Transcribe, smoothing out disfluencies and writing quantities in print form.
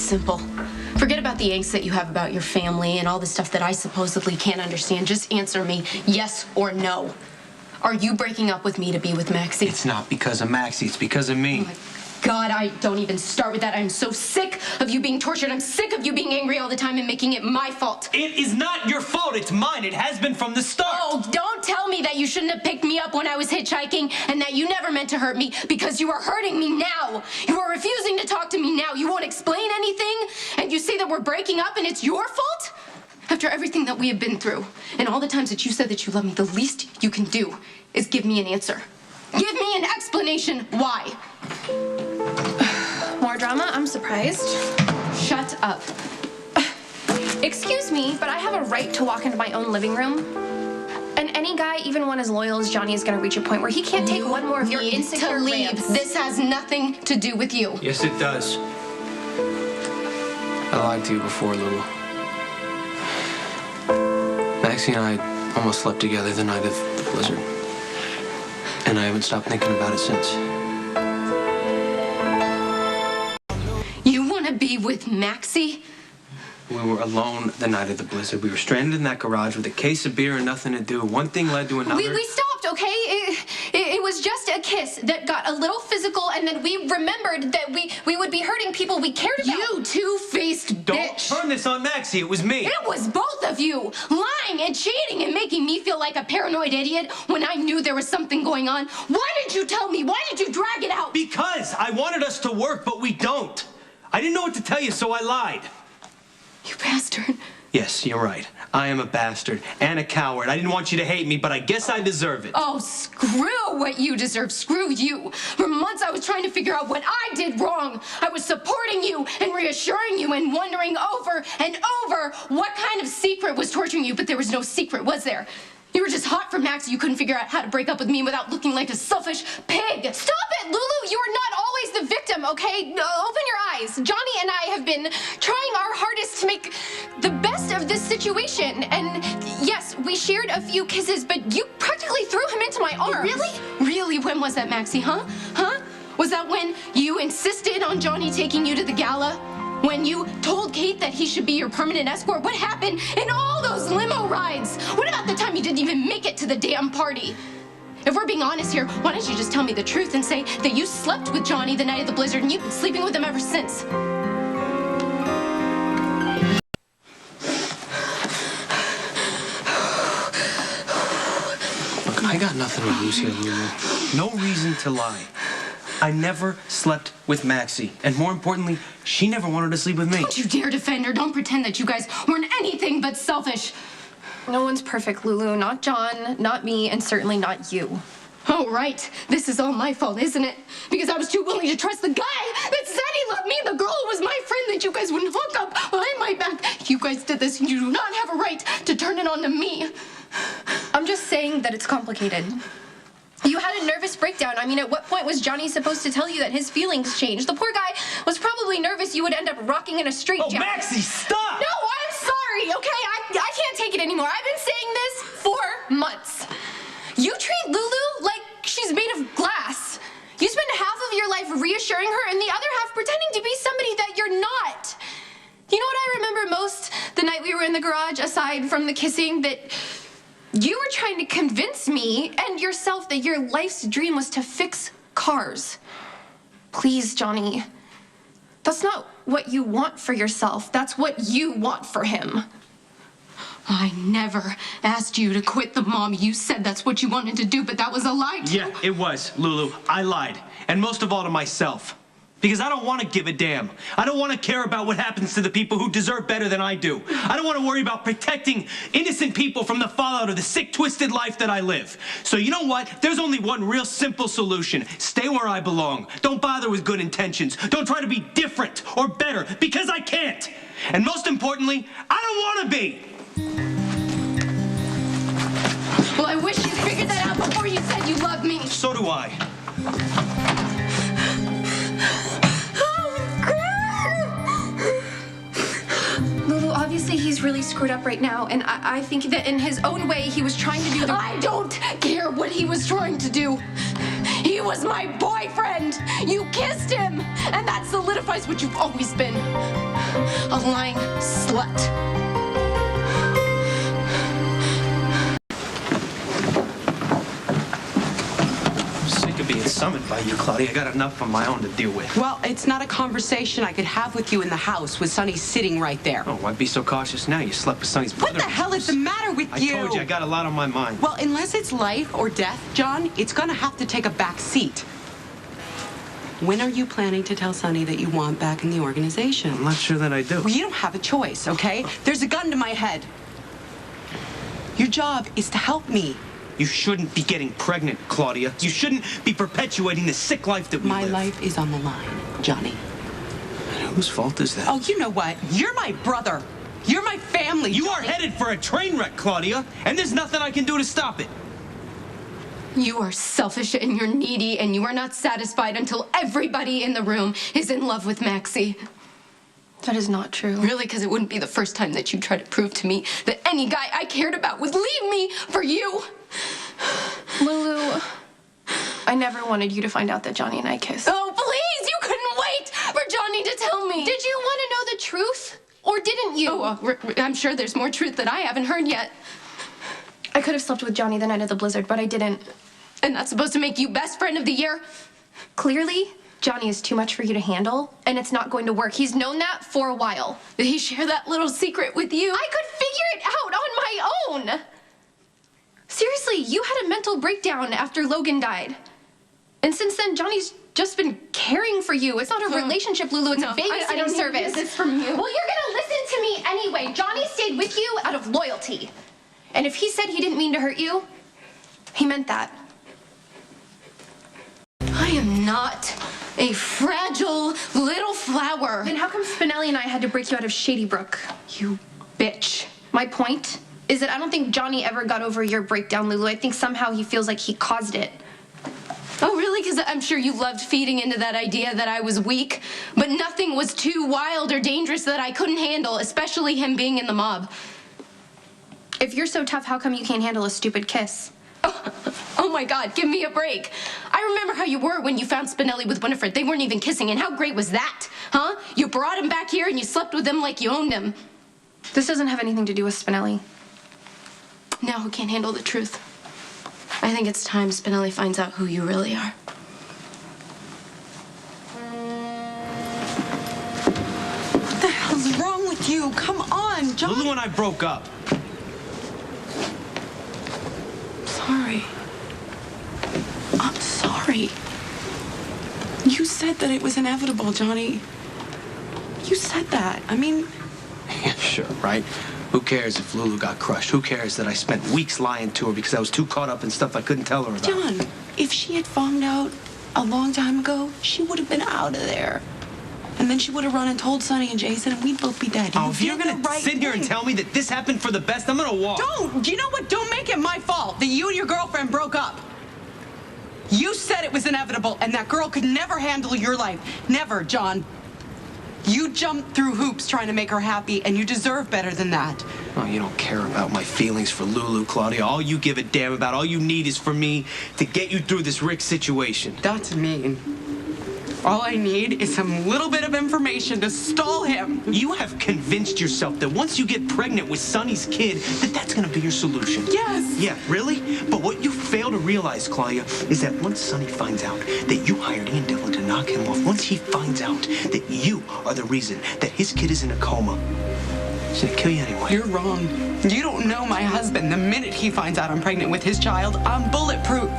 simple. Forget about the angst that you have about your family and all the stuff that I supposedly can't understand. Just answer me, yes or no. Are you breaking up with me to be with Maxie? It's not because of Maxie, it's because of me. Oh my God, I don't even start with that. I'm so sick of you being tortured. I'm sick of you being angry all the time and making it my fault. It is not your fault, it's mine. It has been from the start. Oh, don't tell me that you shouldn't have picked me up when I was hitchhiking and that you never meant to hurt me, because you are hurting me now. You are refusing to talk to me now. You won't explain anything, and you say that we're breaking up and it's your fault? After everything that we have been through and all the times that you said that you love me, the least you can do is give me an answer. Give me an explanation why. More drama? I'm surprised. Shut up. Excuse me, but I have a right to walk into my own living room. And any guy, even one as loyal as Johnny, is gonna reach a point where he can't take one more of your insecure rants. This has nothing to do with you. Yes, it does. I lied to you before, Lulu. Maxie and I almost slept together the night of the blizzard. And I haven't stopped thinking about it since. You want to be with Maxie? We were alone the night of the blizzard. We were stranded in that garage with a case of beer and nothing to do. One thing led to another. We stopped, okay? It was just a kiss that got a little physical, and then we remembered that we would be hurting people we cared about. You two-faced bitch. Don't turn this on Maxie. It was me. It was both of you, lying and cheating and making me feel like a paranoid idiot when I knew there was something going on. Why did you tell me? Why did you drag it out? Because I wanted us to work, but we don't. I didn't know what to tell you, so I lied. You bastard. Yes, you're right. I am a bastard and a coward. I didn't want you to hate me, but I guess I deserve it. Oh, screw what you deserve. Screw you. For months I was trying to figure out what I did wrong. I was supporting you and reassuring you and wondering over and over what kind of secret was torturing you, but there was no secret, was there? You were just hot for Max. You couldn't figure out how to break up with me without looking like a selfish pig. Stop it, Lulu! You are not always the victim, okay? Open your eyes. Johnny and I have been trying our hardest to make the best of this situation. And yes, we shared a few kisses, but you practically threw him into my arms. Really? Really? When was that, Maxie, huh? Huh? Was that when you insisted on Johnny taking you to the gala? When you told Kate that he should be your permanent escort? What happened in all those limo rides? What about the time you didn't even make it to the damn party? If we're being honest here, why don't you just tell me the truth and say that you slept with Johnny the night of the blizzard and you've been sleeping with him ever since? Look, I got nothing to lose here, Lulu. No reason to lie. I never slept with Maxie. And more importantly, she never wanted to sleep with me. Don't you dare defend her. Don't pretend that you guys weren't anything but selfish. No one's perfect, Lulu. Not John, not me, and certainly not you. Oh, right. This is all my fault, isn't it? Because I was too willing to trust the guy that said he loved me and the girl who was my friend that you guys wouldn't hook up behind my back. You guys did this and you do not have a right to turn it on to me. I'm just saying that it's complicated. You had a nervous breakdown. I mean, at what point was Johnny supposed to tell you that his feelings changed? The poor guy was probably nervous you would end up rocking in a straitjacket. Oh, Maxie, stop! No, I'm sorry, okay? I can't take it anymore. I've been saying this for months. You treat Lulu like she's made of glass. You spend half of your life reassuring her and the other half pretending to be somebody that you're not. You know what I remember most the night we were in the garage, aside from the kissing, that you were trying to convince me and yourself that your life's dream was to fix cars. Please, Johnny. That's not what you want for yourself. That's what you want for him. I never asked you to quit the mom. You said that's what you wanted to do, but that was a lie too. Yeah, it was, Lulu. I lied. And most of all to myself. Because I don't want to give a damn. I don't want to care about what happens to the people who deserve better than I do. I don't want to worry about protecting innocent people from the fallout of the sick, twisted life that I live. So you know what? There's only one real simple solution. Stay where I belong. Don't bother with good intentions. Don't try to be different or better, because I can't. And most importantly, I don't want to be. Well, I wish you figured that out before you said you loved me. So do I. Lulu, obviously he's really screwed up right now, and I think that in his own way he was trying to do the... I don't care what he was trying to do. He was my boyfriend. You kissed him, and that solidifies what you've always been. a lying slut. Being summoned by you, Claudia. I got enough of my own to deal with. Well, it's not a conversation I could have with you in the house with Sonny sitting right there. Oh, why be so cautious now? You slept with Sonny's brother. What the hell is the matter with you? I told you, I got a lot on my mind. Well, unless it's life or death, John, it's gonna have to take a back seat. When are you planning to tell Sonny that you want back in the organization? I'm not sure that I do. Well, you don't have a choice, okay? There's a gun to my head. Your job is to help me. You shouldn't be getting pregnant, Claudia. You shouldn't be perpetuating the sick life that we live. My life is on the line, Johnny. And whose fault is that? Oh, you know what? You're my brother. You're my family, You are Johnny. headed for a train wreck, Claudia, and there's nothing I can do to stop it. You are selfish and you're needy and you are not satisfied until everybody in the room is in love with Maxie. That is not true. Really, because it wouldn't be the first time that you tried to prove to me that any guy I cared about would leave me for you. Lulu, I never wanted you to find out that Johnny and I kissed. Oh, please! You couldn't wait for Johnny to tell me. Did you want to know the truth? Or didn't you? Oh, I'm sure there's more truth that I haven't heard yet. I could have slept with Johnny the night of the blizzard, but I didn't. And that's supposed to make you best friend of the year? Clearly, Johnny is too much for you to handle, and it's not going to work. He's known that for a while. Did he share that little secret with you? I could figure it out on my own. Seriously, you had a mental breakdown after Logan died. And since then, Johnny's just been caring for you. It's not a relationship, Lulu. It's a babysitting I don't need service. this from you. Well, you're gonna listen to me anyway. Johnny stayed with you out of loyalty. And if he said he didn't mean to hurt you, he meant that. I am not a fragile little flower. Then how come Spinelli and I had to break you out of Shady Brook? You bitch. My point is that I don't think Johnny ever got over your breakdown, Lulu. I think somehow he feels like he caused it. Oh, really? Because I'm sure you loved feeding into that idea that I was weak. But nothing was too wild or dangerous that I couldn't handle, especially him being in the mob. If you're so tough, how come you can't handle a stupid kiss? Oh my God, give me a break. I remember how you were when you found Spinelli with Winifred. They weren't even kissing, and how great was that? Huh? You brought him back here and you slept with him like you owned him. This doesn't have anything to do with Spinelli. Now who can't handle the truth? I think it's time Spinelli finds out who you really are. What the hell's wrong with you? Come on, John. Lulu and I broke up. Sorry. I'm sorry. You said that it was inevitable, Johnny. You said that. I mean... Yeah, sure, right? Who cares if Lulu got crushed? Who cares that I spent weeks lying to her because I was too caught up in stuff I couldn't tell her about? John, if she had found out a long time ago, she would have been out of there. And then she would have run and told Sonny and Jason, and we'd both be dead. Oh, if you're gonna sit here and tell me that this happened for the best, I'm gonna walk. Don't! You know what? Don't make it my fault that you and your girlfriend broke up. You said it was inevitable, and that girl could never handle your life. Never, John. You jumped through hoops trying to make her happy, and you deserve better than that. Oh, you don't care about my feelings for Lulu, Claudia. All you give a damn about, all you need is for me to get you through this Rick situation. That's mean. All I need is some little bit of information to stall him. You have convinced yourself that once you get pregnant with Sonny's kid, that's gonna be your solution. Yes. Yeah, really? But what you fail to realize, Claudia, is that once Sonny finds out that you hired Ian Devlin to knock him off, once he finds out that you are the reason that his kid is in a coma, he's gonna kill you anyway. You're wrong. You don't know my husband. The minute he finds out I'm pregnant with his child, I'm bulletproof.